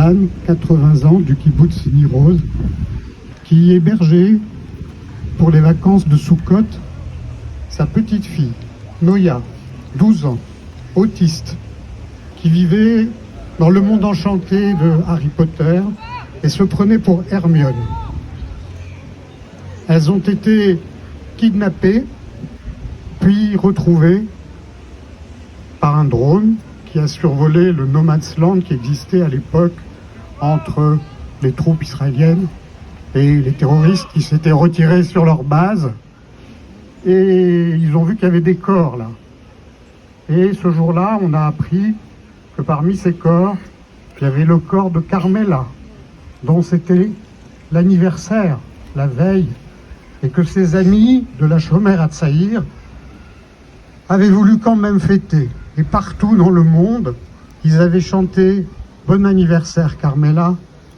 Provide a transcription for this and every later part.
Dan, 80 ans, du kibbutz Nirose, qui hébergeait pour les vacances de Sukkot sa petite fille, Noya, 12 ans, autiste, qui vivait dans le monde enchanté de Harry Potter et se prenait pour Hermione. Elles ont été kidnappées, puis retrouvées par un drone qui a survolé le No Man's Land qui existait à l'époque entre les troupes israéliennes et les terroristes qui s'étaient retirés sur leur base. Et ils ont vu qu'il y avait des corps là. Et ce jour-là, on a appris que parmi ces corps, il y avait le corps de Carmela, dont c'était l'anniversaire, la veille, et que ses amis de la Shomer Hatzaïr avaient voulu quand même fêter. Et partout dans le monde, ils avaient chanté « Bon anniversaire Carmela »,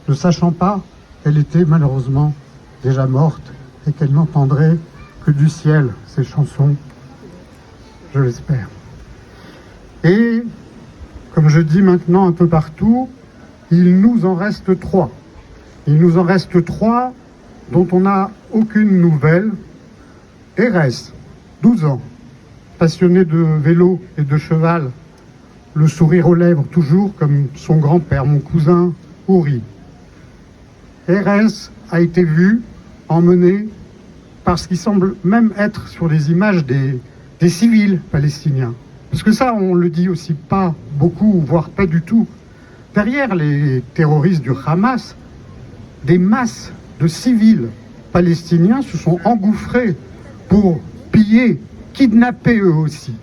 ne sachant pas qu'elle était malheureusement déjà morte et qu'elle n'entendrait que du ciel ces chansons, je l'espère. Et, comme je dis maintenant un peu partout, il nous en reste 3. Il nous en reste 3 dont on n'a aucune nouvelle. Erez, 12 ans, passionné de vélo et de cheval, le sourire aux lèvres toujours comme son grand-père, mon cousin Ouri. Erez a été vu, emmené, parce qu'il semble même être sur les images des civils palestiniens. Parce que ça, on le dit aussi pas beaucoup, voire pas du tout. Derrière les terroristes du Hamas, des masses de civils palestiniens se sont engouffrés pour piller, kidnapper eux aussi.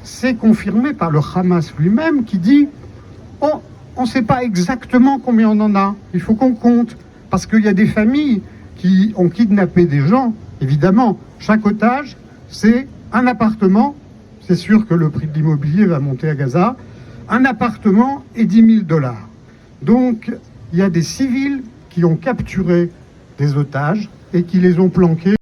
C'est confirmé par le Hamas lui-même qui dit « on ne sait pas exactement combien on en a, il faut qu'on compte ». Parce qu'il y a des familles qui ont kidnappé des gens. Évidemment, chaque otage, c'est un appartement. C'est sûr que le prix de l'immobilier va monter à Gaza. Un appartement et $10 000. Donc, il y a des civils qui ont capturé des otages et qui les ont planqués.